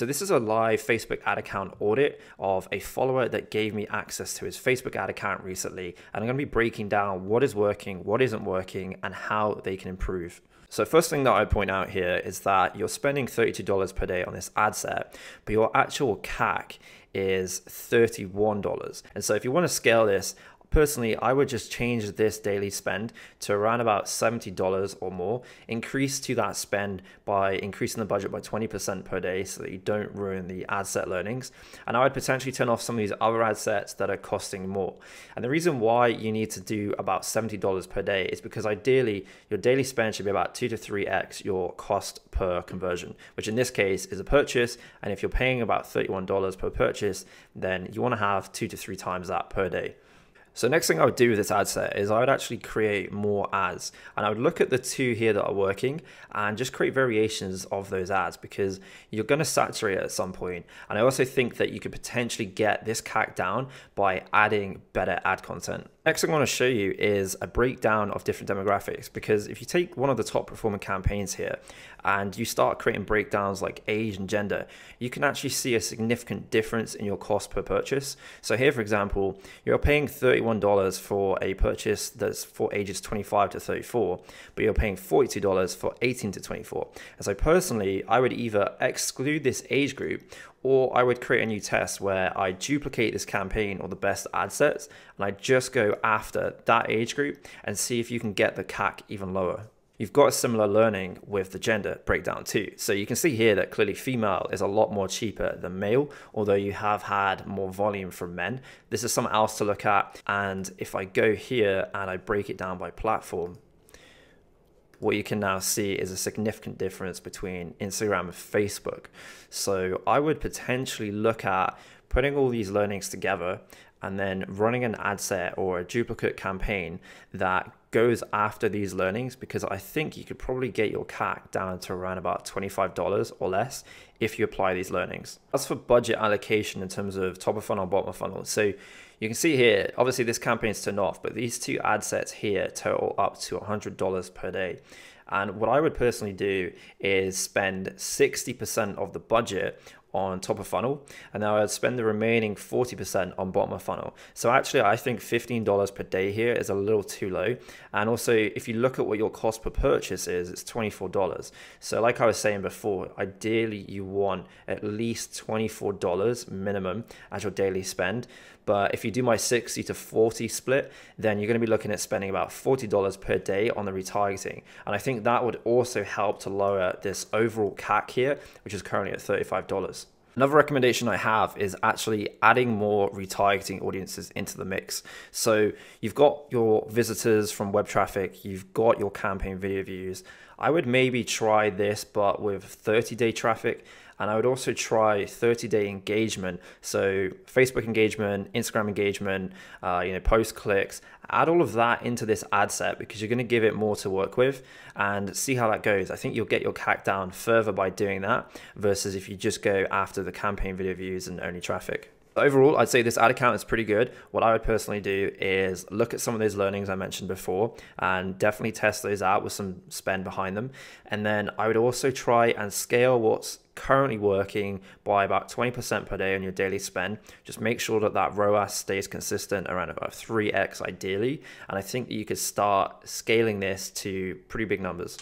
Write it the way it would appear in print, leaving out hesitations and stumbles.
So this is a live Facebook ad account audit of a follower that gave me access to his Facebook ad account recently. And I'm going to be breaking down what is working, what isn't working, and how they can improve. So first thing that I point out here is that you're spending $32 per day on this ad set, but your actual CAC is $31. And so if you want to scale this, personally, I would just change this daily spend to around about $70 or more, increase to that spend by increasing the budget by 20% per day so that you don't ruin the ad set learnings. And I would potentially turn off some of these other ad sets that are costing more. And the reason why you need to do about $70 per day is because ideally your daily spend should be about 2 to 3x your cost per conversion, which in this case is a purchase. And if you're paying about $31 per purchase, then you want to have 2 to 3 times that per day. So next thing I would do with this ad set is I would actually create more ads, and I would look at the two here that are working and just create variations of those ads, because you're going to saturate at some point. And I also think that you could potentially get this CAC down by adding better ad content. Next thing I want to show you is a breakdown of different demographics, because if you take one of the top performing campaigns here and you start creating breakdowns like age and gender, you can actually see a significant difference in your cost per purchase. So here, for example, you're paying $31 for a purchase that's for ages 25 to 34, but you're paying $42 for 18 to 24. And so personally, I would either exclude this age group, or I would create a new test where I duplicate this campaign or the best ad sets, and I just go after that age group and see if you can get the CAC even lower. You've got a similar learning with the gender breakdown too. So you can see here that clearly female is a lot more cheaper than male, although you have had more volume from men. This is something else to look at. And if I go here and I break it down by platform, what you can now see is a significant difference between Instagram and Facebook. So I would potentially look at putting all these learnings together and then running an ad set or a duplicate campaign that goes after these learnings, because I think you could probably get your CAC down to around about $25 or less if you apply these learnings. As for budget allocation in terms of top of funnel, bottom of funnel, so you can see here, obviously this campaign's turned off, but these two ad sets here total up to $100 per day. And what I would personally do is spend 60% of the budget on top of funnel, and then I would spend the remaining 40% on bottom of funnel. So actually I think $15 per day here is a little too low. And also if you look at what your cost per purchase is, it's $24. So like I was saying before, ideally you want at least $24 minimum as your daily spend. But if you do my 60 to 40 split, then you're going to be looking at spending about $40 per day on the retargeting. And I think that would also help to lower this overall CAC here, which is currently at $35. Another recommendation I have is actually adding more retargeting audiences into the mix. So you've got your visitors from web traffic, you've got your campaign video views. I would maybe try this, but with 30-day traffic. And I would also try 30-day engagement. So Facebook engagement, Instagram engagement, post clicks, add all of that into this ad set, because you're going to give it more to work with and see how that goes. I think you'll get your CAC down further by doing that versus if you just go after the campaign video views and only traffic. Overall, I'd say this ad account is pretty good. What I would personally do is look at some of those learnings I mentioned before and definitely test those out with some spend behind them. And then I would also try and scale what's currently working by about 20% per day on your daily spend. Just make sure that that ROAS stays consistent around about 3x ideally. And I think that you could start scaling this to pretty big numbers.